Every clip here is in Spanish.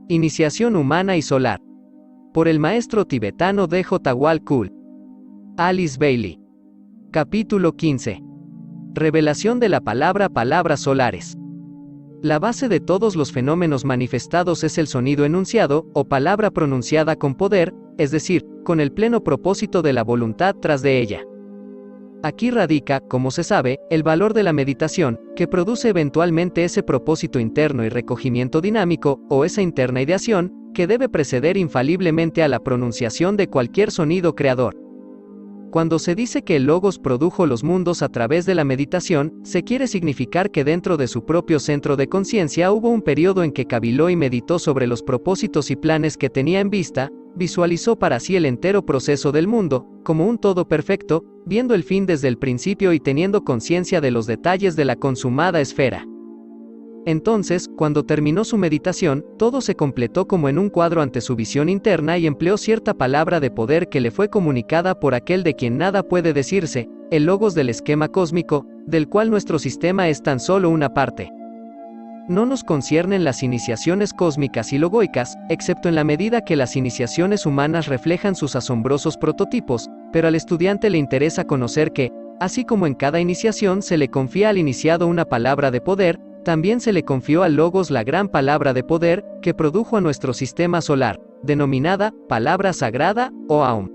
Iniciación humana y solar. Por el maestro tibetano D.J. Walkühl. Alice Bailey. Capítulo 15. Revelación de la palabra palabras solares. La base de todos los fenómenos manifestados es el sonido enunciado, o palabra pronunciada con poder, es decir, con el pleno propósito de la voluntad tras de ella. Aquí radica, como se sabe, el valor de la meditación, que produce eventualmente ese propósito interno y recogimiento dinámico, o esa interna ideación, que debe preceder infaliblemente a la pronunciación de cualquier sonido creador. Cuando se dice que el Logos produjo los mundos a través de la meditación, se quiere significar que dentro de su propio centro de conciencia hubo un periodo en que caviló y meditó sobre los propósitos y planes que tenía en vista, visualizó para sí el entero proceso del mundo, como un todo perfecto, viendo el fin desde el principio y teniendo conciencia de los detalles de la consumada esfera. Entonces, cuando terminó su meditación, todo se completó como en un cuadro ante su visión interna y empleó cierta palabra de poder que le fue comunicada por aquel de quien nada puede decirse, el logos del esquema cósmico, del cual nuestro sistema es tan solo una parte. No nos conciernen las iniciaciones cósmicas y logoicas, excepto en la medida que las iniciaciones humanas reflejan sus asombrosos prototipos, pero al estudiante le interesa conocer que, así como en cada iniciación se le confía al iniciado una palabra de poder, también se le confió al Logos la gran palabra de poder, que produjo a nuestro sistema solar, denominada palabra sagrada, o Aum.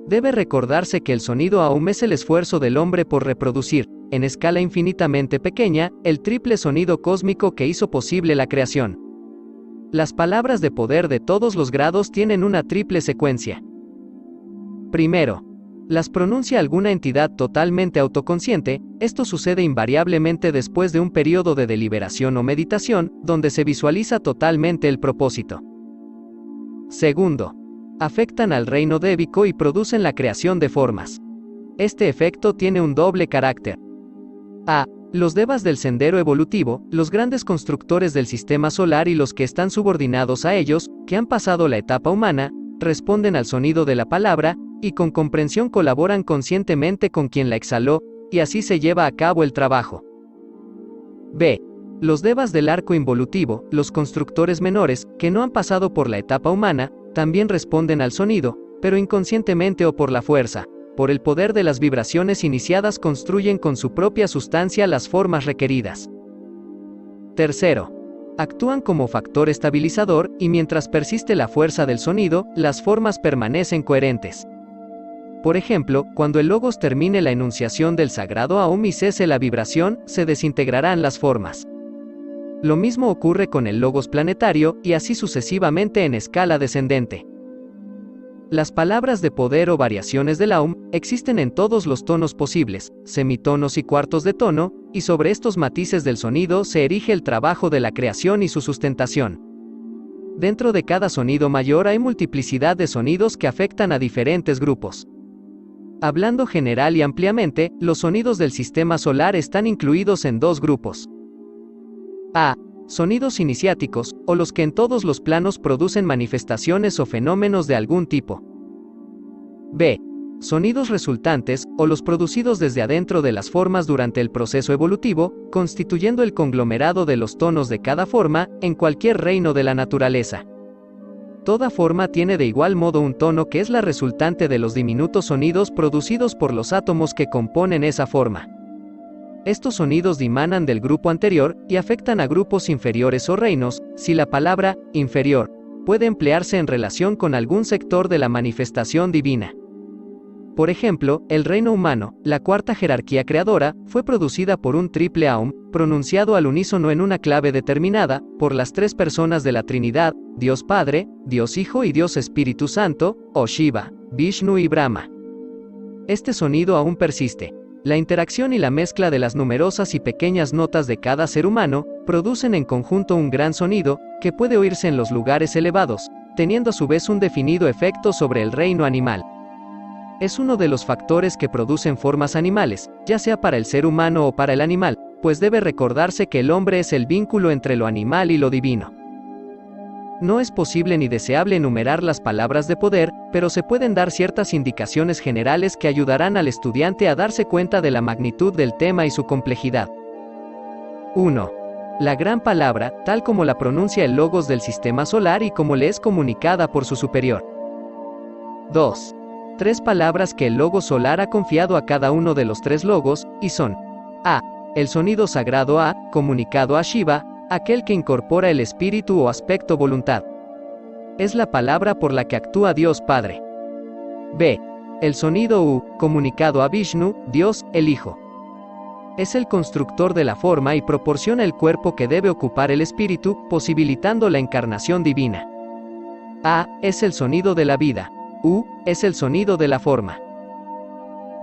Debe recordarse que el sonido Aum es el esfuerzo del hombre por reproducir, en escala infinitamente pequeña, el triple sonido cósmico que hizo posible la creación. Las palabras de poder de todos los grados tienen una triple secuencia. Primero, las pronuncia alguna entidad totalmente autoconsciente. Esto sucede invariablemente después de un periodo de deliberación o meditación, donde se visualiza totalmente el propósito. Segundo, afectan al reino débico y producen la creación de formas. Este efecto tiene un doble carácter. A. Los devas del sendero evolutivo, los grandes constructores del sistema solar y los que están subordinados a ellos, que han pasado la etapa humana, responden al sonido de la palabra, y con comprensión colaboran conscientemente con quien la exhaló, y así se lleva a cabo el trabajo. B. Los devas del arco involutivo, los constructores menores, que no han pasado por la etapa humana, también responden al sonido, pero inconscientemente o por la fuerza. Por el poder de las vibraciones iniciadas construyen con su propia sustancia las formas requeridas. Tercero, actúan como factor estabilizador, y mientras persiste la fuerza del sonido, las formas permanecen coherentes. Por ejemplo, cuando el Logos termine la enunciación del sagrado Aum y cese la vibración, se desintegrarán las formas. Lo mismo ocurre con el Logos planetario, y así sucesivamente en escala descendente. Las palabras de poder o variaciones del Aum existen en todos los tonos posibles, semitonos y cuartos de tono, y sobre estos matices del sonido se erige el trabajo de la creación y su sustentación. Dentro de cada sonido mayor hay multiplicidad de sonidos que afectan a diferentes grupos. Hablando general y ampliamente, los sonidos del sistema solar están incluidos en dos grupos. A. Sonidos iniciáticos, o los que en todos los planos producen manifestaciones o fenómenos de algún tipo. B. Sonidos resultantes, o los producidos desde adentro de las formas durante el proceso evolutivo, constituyendo el conglomerado de los tonos de cada forma, en cualquier reino de la naturaleza. Toda forma tiene de igual modo un tono que es la resultante de los diminutos sonidos producidos por los átomos que componen esa forma. Estos sonidos dimanan del grupo anterior, y afectan a grupos inferiores o reinos, si la palabra inferior puede emplearse en relación con algún sector de la manifestación divina. Por ejemplo, el reino humano, la cuarta jerarquía creadora, fue producida por un triple Aum, pronunciado al unísono en una clave determinada, por las tres personas de la Trinidad, Dios Padre, Dios Hijo y Dios Espíritu Santo, o Shiva, Vishnu y Brahma. Este sonido aún persiste. La interacción y la mezcla de las numerosas y pequeñas notas de cada ser humano, producen en conjunto un gran sonido, que puede oírse en los lugares elevados, teniendo a su vez un definido efecto sobre el reino animal. Es uno de los factores que producen formas animales, ya sea para el ser humano o para el animal, pues debe recordarse que el hombre es el vínculo entre lo animal y lo divino. No es posible ni deseable enumerar las palabras de poder, pero se pueden dar ciertas indicaciones generales que ayudarán al estudiante a darse cuenta de la magnitud del tema y su complejidad. 1. La gran palabra, tal como la pronuncia el logos del sistema solar y como le es comunicada por su superior. 2. 3 palabras que el logos solar ha confiado a cada uno de los 3 logos, y son: A. El sonido sagrado A, comunicado a Shiva, aquel que incorpora el espíritu o aspecto voluntad. Es la palabra por la que actúa Dios Padre. B. El sonido U, comunicado a Vishnu, Dios, el Hijo. Es el constructor de la forma y proporciona el cuerpo que debe ocupar el espíritu, posibilitando la encarnación divina. A. Es el sonido de la vida. U. Es el sonido de la forma.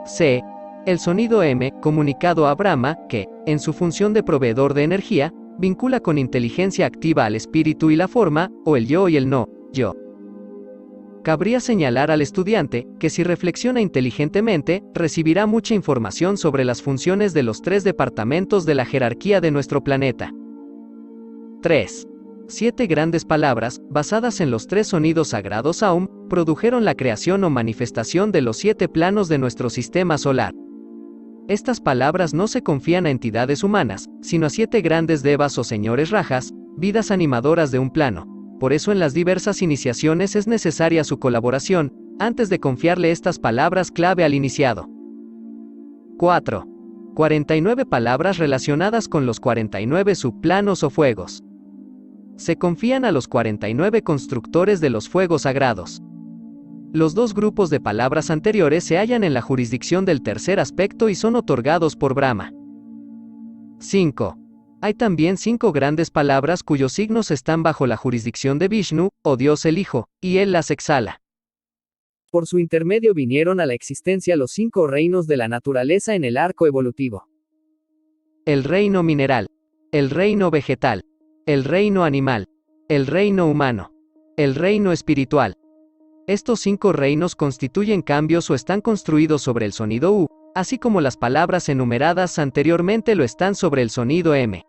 C. El sonido M, comunicado a Brahma, que, en su función de proveedor de energía, vincula con inteligencia activa al espíritu y la forma, o el yo y el no, yo. Cabría señalar al estudiante, que si reflexiona inteligentemente, recibirá mucha información sobre las funciones de los 3 departamentos de la jerarquía de nuestro planeta. 3. 7 grandes palabras, basadas en los 3 sonidos sagrados Aum, produjeron la creación o manifestación de los 7 planos de nuestro sistema solar. Estas palabras no se confían a entidades humanas, sino a 7 grandes devas o señores rajas, vidas animadoras de un plano. Por eso en las diversas iniciaciones es necesaria su colaboración, antes de confiarle estas palabras clave al iniciado. 4. 49 palabras relacionadas con los 49 subplanos o fuegos. Se confían a los 49 constructores de los fuegos sagrados. Los 2 grupos de palabras anteriores se hallan en la jurisdicción del tercer aspecto y son otorgados por Brahma. 5. Hay también 5 grandes palabras cuyos signos están bajo la jurisdicción de Vishnu, o Dios el Hijo, y Él las exhala. Por su intermedio vinieron a la existencia los 5 reinos de la naturaleza en el arco evolutivo. El reino mineral, el reino vegetal, el reino animal, el reino humano, el reino espiritual. Estos 5 reinos constituyen cambios o están construidos sobre el sonido U, así como las palabras enumeradas anteriormente lo están sobre el sonido M.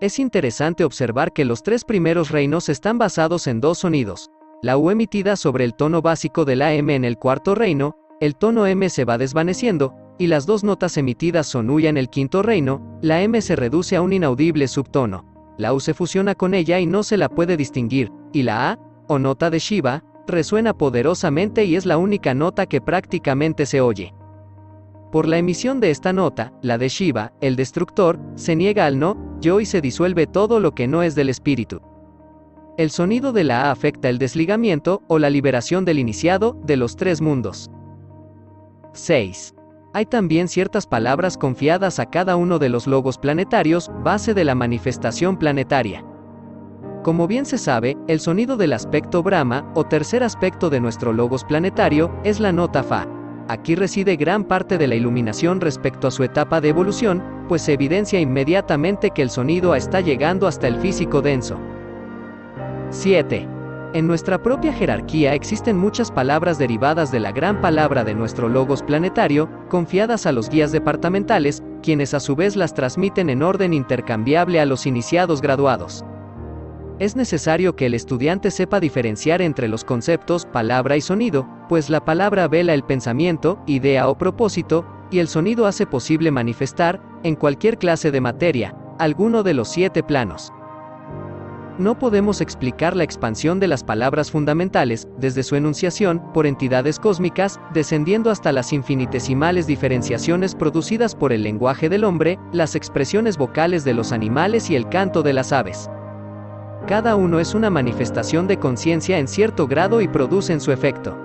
Es interesante observar que los 3 primeros reinos están basados en 2 sonidos. La U emitida sobre el tono básico de la M en el 4.º reino, el tono M se va desvaneciendo, y las 2 notas emitidas son U en el 5.º reino, la M se reduce a un inaudible subtono. La U se fusiona con ella y no se la puede distinguir, y la A, o nota de Shiva, resuena poderosamente y es la única nota que prácticamente se oye. Por la emisión de esta nota, la de Shiva, el destructor, se niega al no, yo y se disuelve todo lo que no es del espíritu. El sonido de la A afecta el desligamiento, o la liberación del iniciado, de los 3 mundos. 6. Hay también ciertas palabras confiadas a cada uno de los logos planetarios, base de la manifestación planetaria. Como bien se sabe, el sonido del aspecto Brahma, o tercer aspecto de nuestro logos planetario, es la nota Fa. Aquí reside gran parte de la iluminación respecto a su etapa de evolución, pues se evidencia inmediatamente que el sonido está llegando hasta el físico denso. 7. En nuestra propia jerarquía existen muchas palabras derivadas de la gran palabra de nuestro logos planetario, confiadas a los guías departamentales, quienes a su vez las transmiten en orden intercambiable a los iniciados graduados. Es necesario que el estudiante sepa diferenciar entre los conceptos palabra y sonido, pues la palabra vela el pensamiento, idea o propósito, y el sonido hace posible manifestar, en cualquier clase de materia, alguno de los 7 planos. No podemos explicar la expansión de las palabras fundamentales, desde su enunciación, por entidades cósmicas, descendiendo hasta las infinitesimales diferenciaciones producidas por el lenguaje del hombre, las expresiones vocales de los animales y el canto de las aves. Cada uno es una manifestación de conciencia en cierto grado y producen su efecto.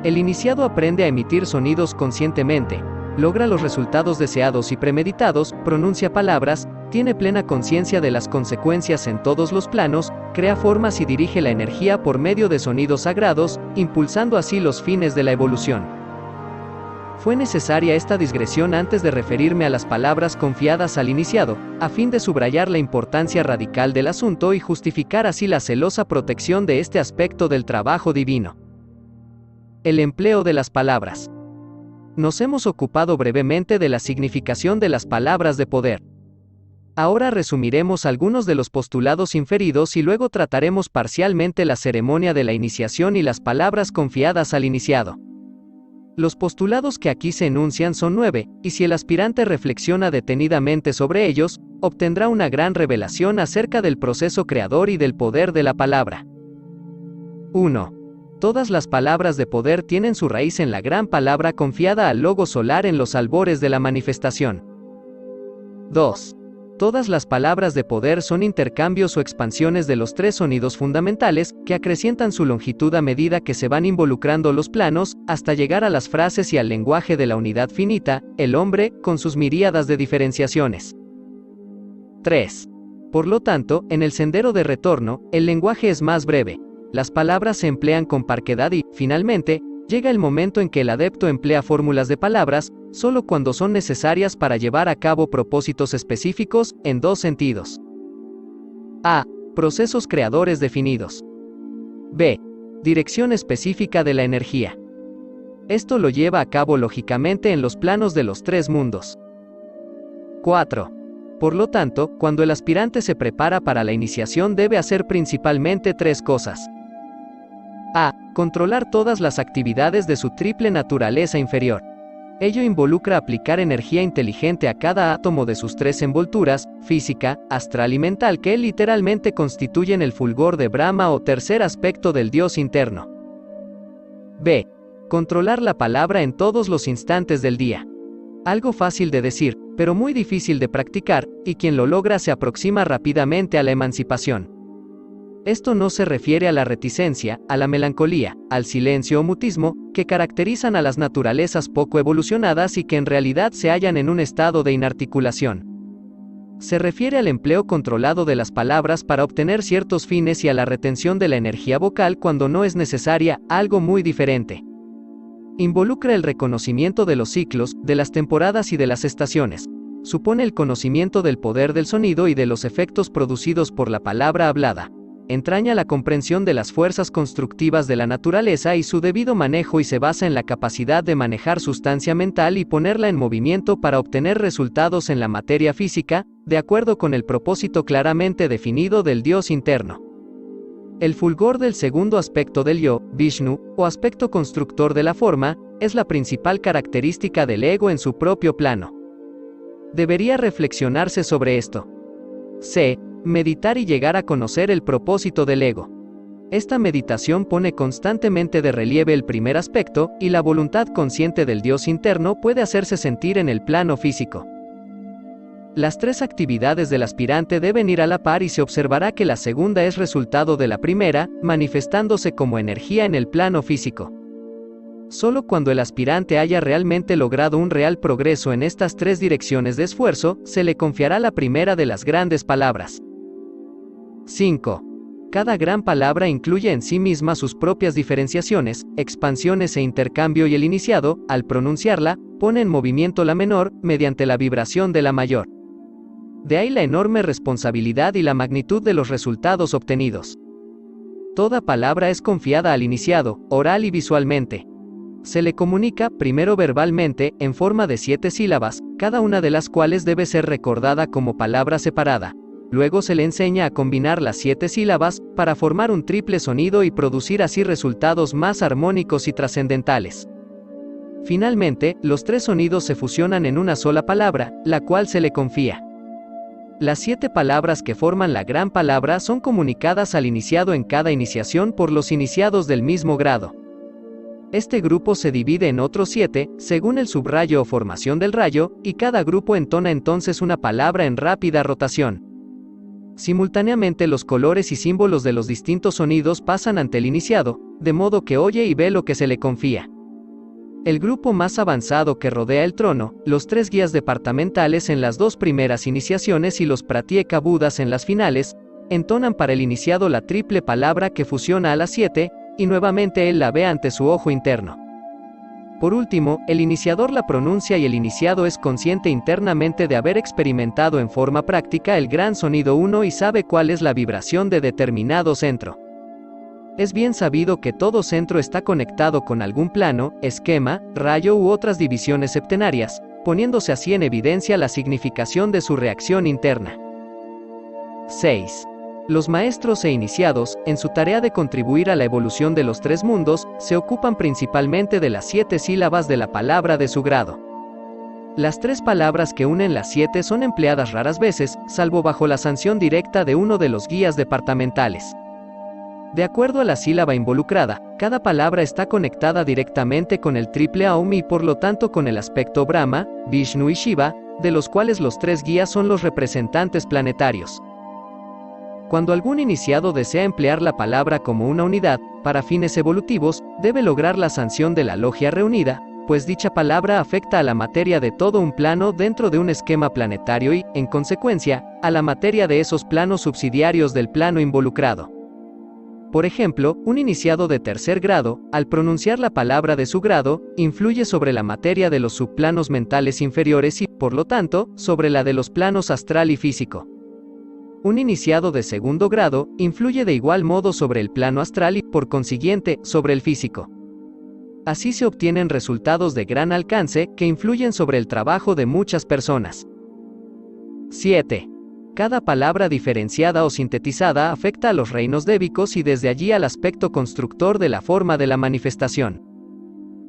El iniciado aprende a emitir sonidos conscientemente, logra los resultados deseados y premeditados, pronuncia palabras, tiene plena conciencia de las consecuencias en todos los planos, crea formas y dirige la energía por medio de sonidos sagrados, impulsando así los fines de la evolución. Fue necesaria esta digresión antes de referirme a las palabras confiadas al iniciado, a fin de subrayar la importancia radical del asunto y justificar así la celosa protección de este aspecto del trabajo divino. El empleo de las palabras. Nos hemos ocupado brevemente de la significación de las palabras de poder. Ahora resumiremos algunos de los postulados inferidos y luego trataremos parcialmente la ceremonia de la iniciación y las palabras confiadas al iniciado. Los postulados que aquí se enuncian son 9, y si el aspirante reflexiona detenidamente sobre ellos, obtendrá una gran revelación acerca del proceso creador y del poder de la palabra. 1. Todas las palabras de poder tienen su raíz en la gran palabra confiada al Logo solar en los albores de la manifestación. 2. Todas las palabras de poder son intercambios o expansiones de los tres sonidos fundamentales, que acrecientan su longitud a medida que se van involucrando los planos, hasta llegar a las frases y al lenguaje de la unidad finita, el hombre, con sus miríadas de diferenciaciones. 3. Por lo tanto, en el sendero de retorno, el lenguaje es más breve. Las palabras se emplean con parquedad y, finalmente, llega el momento en que el adepto emplea fórmulas de palabras, solo cuando son necesarias para llevar a cabo propósitos específicos, en dos sentidos. A. Procesos creadores definidos. B. Dirección específica de la energía. Esto lo lleva a cabo lógicamente en los planos de los tres mundos. 4. Por lo tanto, cuando el aspirante se prepara para la iniciación debe hacer principalmente tres cosas. A. Controlar todas las actividades de su triple naturaleza inferior. Ello involucra aplicar energía inteligente a cada átomo de sus tres envolturas, física, astral y mental, que literalmente constituyen el fulgor de Brahma o tercer aspecto del Dios interno. B. Controlar la palabra en todos los instantes del día. Algo fácil de decir, pero muy difícil de practicar, y quien lo logra se aproxima rápidamente a la emancipación. Esto no se refiere a la reticencia, a la melancolía, al silencio o mutismo, que caracterizan a las naturalezas poco evolucionadas y que en realidad se hallan en un estado de inarticulación. Se refiere al empleo controlado de las palabras para obtener ciertos fines y a la retención de la energía vocal cuando no es necesaria, algo muy diferente. Involucra el reconocimiento de los ciclos, de las temporadas y de las estaciones. Supone el conocimiento del poder del sonido y de los efectos producidos por la palabra hablada. Entraña la comprensión de las fuerzas constructivas de la naturaleza y su debido manejo y se basa en la capacidad de manejar sustancia mental y ponerla en movimiento para obtener resultados en la materia física, de acuerdo con el propósito claramente definido del Dios interno. El fulgor del segundo aspecto del yo, Vishnu, o aspecto constructor de la forma, es la principal característica del ego en su propio plano. Debería reflexionarse sobre esto. C. Meditar y llegar a conocer el propósito del ego. Esta meditación pone constantemente de relieve el primer aspecto, y la voluntad consciente del Dios interno puede hacerse sentir en el plano físico. Las tres actividades del aspirante deben ir a la par y se observará que la segunda es resultado de la primera, manifestándose como energía en el plano físico. Solo cuando el aspirante haya realmente logrado un real progreso en estas tres direcciones de esfuerzo, se le confiará la primera de las grandes palabras. 5. Cada gran palabra incluye en sí misma sus propias diferenciaciones, expansiones e intercambio y el iniciado, al pronunciarla, pone en movimiento la menor, mediante la vibración de la mayor. De ahí la enorme responsabilidad y la magnitud de los resultados obtenidos. Toda palabra es confiada al iniciado, oral y visualmente. Se le comunica, primero verbalmente, en forma de 7 sílabas, cada una de las cuales debe ser recordada como palabra separada. Luego se le enseña a combinar las 7 sílabas, para formar un triple sonido y producir así resultados más armónicos y trascendentales. Finalmente, los 3 sonidos se fusionan en una sola palabra, la cual se le confía. Las 7 palabras que forman la gran palabra son comunicadas al iniciado en cada iniciación por los iniciados del mismo grado. Este grupo se divide en otros 7, según el subrayo o formación del rayo, y cada grupo entona entonces una palabra en rápida rotación. Simultáneamente los colores y símbolos de los distintos sonidos pasan ante el iniciado, de modo que oye y ve lo que se le confía. El grupo más avanzado que rodea el trono, los 3 guías departamentales en las 2 primeras iniciaciones y los Pratyeka Budas en las finales, entonan para el iniciado la triple palabra que fusiona a las 7, y nuevamente él la ve ante su ojo interno. Por último, el iniciador la pronuncia y el iniciado es consciente internamente de haber experimentado en forma práctica el gran sonido 1 y sabe cuál es la vibración de determinado centro. Es bien sabido que todo centro está conectado con algún plano, esquema, rayo u otras divisiones septenarias, poniéndose así en evidencia la significación de su reacción interna. 6. Los maestros e iniciados, en su tarea de contribuir a la evolución de los tres mundos, se ocupan principalmente de las 7 sílabas de la palabra de su grado. Las 3 palabras que unen las 7 son empleadas raras veces, salvo bajo la sanción directa de uno de los guías departamentales. De acuerdo a la sílaba involucrada, cada palabra está conectada directamente con el triple Aum y por lo tanto con el aspecto Brahma, Vishnu y Shiva, de los cuales los 3 guías son los representantes planetarios. Cuando algún iniciado desea emplear la palabra como una unidad, para fines evolutivos, debe lograr la sanción de la logia reunida, pues dicha palabra afecta a la materia de todo un plano dentro de un esquema planetario y, en consecuencia, a la materia de esos planos subsidiarios del plano involucrado. Por ejemplo, un iniciado de tercer grado, al pronunciar la palabra de su grado, influye sobre la materia de los subplanos mentales inferiores y, por lo tanto, sobre la de los planos astral y físico. Un iniciado de segundo grado, influye de igual modo sobre el plano astral y, por consiguiente, sobre el físico. Así se obtienen resultados de gran alcance, que influyen sobre el trabajo de muchas personas. 7. Cada palabra diferenciada o sintetizada afecta a los reinos débicos y desde allí al aspecto constructor de la forma de la manifestación.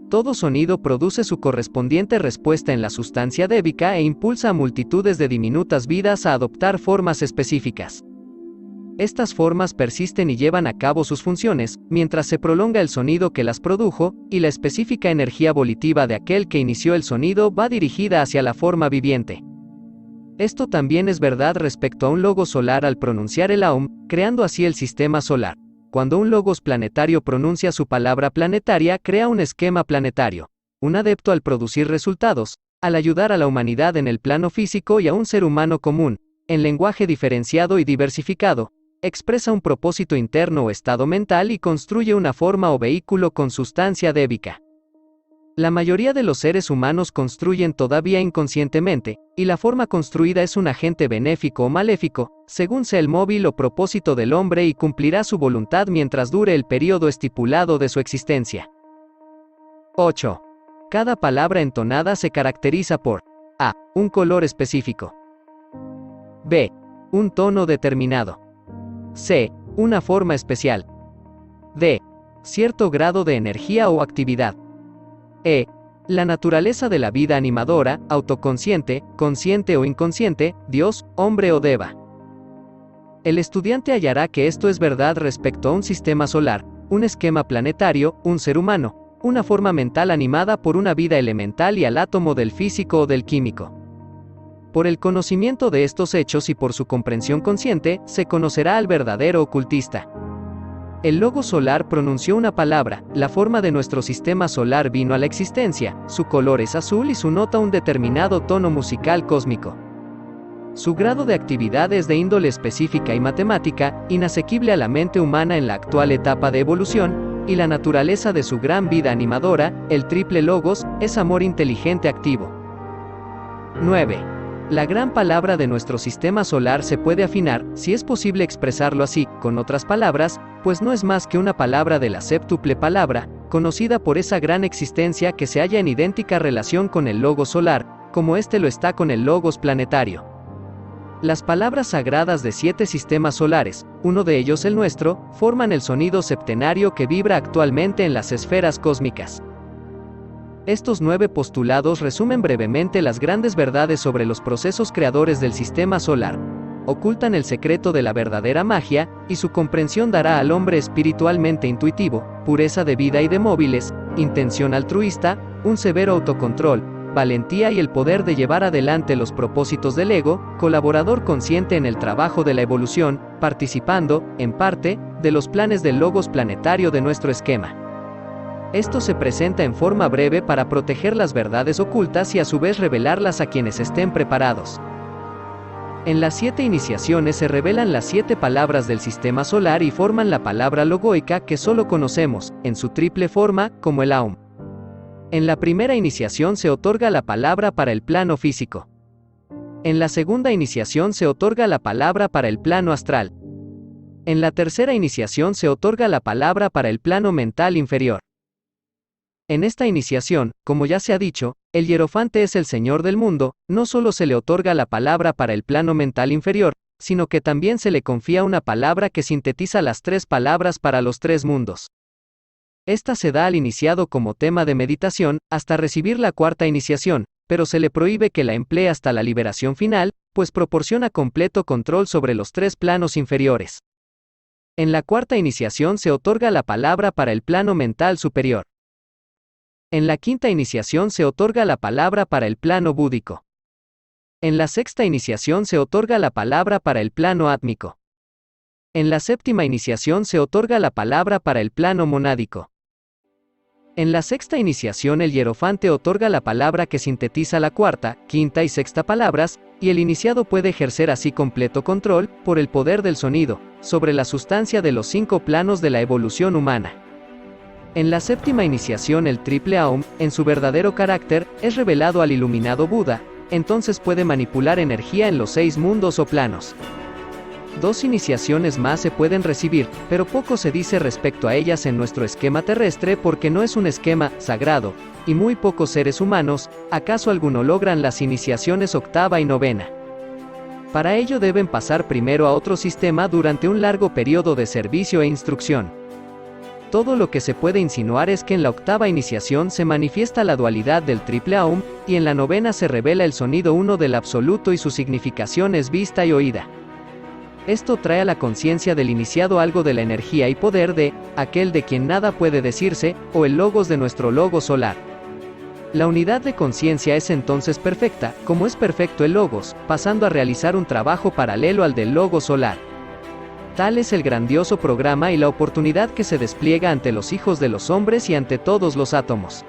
Todo sonido produce su correspondiente respuesta en la sustancia débica e impulsa a multitudes de diminutas vidas a adoptar formas específicas. Estas formas persisten y llevan a cabo sus funciones, mientras se prolonga el sonido que las produjo, y la específica energía volitiva de aquel que inició el sonido va dirigida hacia la forma viviente. Esto también es verdad respecto a un logos solar al pronunciar el Aum, creando así el sistema solar. Cuando un logos planetario pronuncia su palabra planetaria, crea un esquema planetario. Un adepto al producir resultados, al ayudar a la humanidad en el plano físico y a un ser humano común, en lenguaje diferenciado y diversificado, expresa un propósito interno o estado mental y construye una forma o vehículo con sustancia débica. La mayoría de los seres humanos construyen todavía inconscientemente, y la forma construida es un agente benéfico o maléfico, según sea el móvil o propósito del hombre y cumplirá su voluntad mientras dure el período estipulado de su existencia. 8. Cada palabra entonada se caracteriza por a. Un color específico. b. Un tono determinado. c. Una forma especial. d. Cierto grado de energía o actividad. E. La naturaleza de la vida animadora, autoconsciente, consciente o inconsciente, Dios, hombre o deva. El estudiante hallará que esto es verdad respecto a un sistema solar, un esquema planetario, un ser humano, una forma mental animada por una vida elemental y al átomo del físico o del químico. Por el conocimiento de estos hechos y por su comprensión consciente, se conocerá al verdadero ocultista. El logos solar pronunció una palabra, la forma de nuestro sistema solar vino a la existencia, su color es azul y su nota un determinado tono musical cósmico. Su grado de actividad es de índole específica y matemática, inasequible a la mente humana en la actual etapa de evolución, y la naturaleza de su gran vida animadora, el triple logos, es amor inteligente activo. 9. La gran palabra de nuestro sistema solar se puede afinar, si es posible expresarlo así, con otras palabras, pues no es más que una palabra de la séptuple palabra, conocida por esa gran existencia que se halla en idéntica relación con el logos solar, como éste lo está con el logos planetario. Las palabras sagradas de 7 sistemas solares, uno de ellos el nuestro, forman el sonido septenario que vibra actualmente en las esferas cósmicas. Estos 9 postulados resumen brevemente las grandes verdades sobre los procesos creadores del sistema solar, ocultan el secreto de la verdadera magia, y su comprensión dará al hombre espiritualmente intuitivo, pureza de vida y de móviles, intención altruista, un severo autocontrol, valentía y el poder de llevar adelante los propósitos del ego, colaborador consciente en el trabajo de la evolución, participando, en parte, de los planes del logos planetario de nuestro esquema. Esto se presenta en forma breve para proteger las verdades ocultas y a su vez revelarlas a quienes estén preparados. En las 7 iniciaciones se revelan las 7 palabras del sistema solar y forman la palabra logoica que solo conocemos, en su triple forma, como el Aum. En la primera iniciación se otorga la palabra para el plano físico. En la segunda iniciación se otorga la palabra para el plano astral. En la tercera iniciación se otorga la palabra para el plano mental inferior. En esta iniciación, como ya se ha dicho, el hierofante es el señor del mundo, no solo se le otorga la palabra para el plano mental inferior, sino que también se le confía una palabra que sintetiza las 3 palabras para los 3 mundos. Esta se da al iniciado como tema de meditación, hasta recibir la 4ª iniciación, pero se le prohíbe que la emplee hasta la liberación final, pues proporciona completo control sobre los 3 planos inferiores. En la 4ª iniciación se otorga la palabra para el plano mental superior. En la 5ª iniciación se otorga la palabra para el plano búdico. En la 6ª iniciación se otorga la palabra para el plano átmico. En la 7ª iniciación se otorga la palabra para el plano monádico. En la 6ª iniciación el hierofante otorga la palabra que sintetiza la 4ª, 5ª y 6ª palabras, y el iniciado puede ejercer así completo control, por el poder del sonido, sobre la sustancia de los 5 planos de la evolución humana. En la 7ª iniciación el triple Aum, en su verdadero carácter, es revelado al iluminado Buda, entonces puede manipular energía en los 6 mundos o planos. 2 iniciaciones más se pueden recibir, pero poco se dice respecto a ellas en nuestro esquema terrestre porque no es un esquema sagrado, y muy pocos seres humanos, acaso alguno logran las iniciaciones 8ª y 9ª. Para ello deben pasar primero a otro sistema durante un largo periodo de servicio e instrucción. Todo lo que se puede insinuar es que en la 8ª iniciación se manifiesta la dualidad del triple Aum, y en la 9ª se revela el sonido uno del absoluto y su significación es vista y oída. Esto trae a la conciencia del iniciado algo de la energía y poder de aquel de quien nada puede decirse, o el logos de nuestro logos solar. La unidad de conciencia es entonces perfecta, como es perfecto el logos, pasando a realizar un trabajo paralelo al del logos solar. Tal es el grandioso programa y la oportunidad que se despliega ante los hijos de los hombres y ante todos los átomos.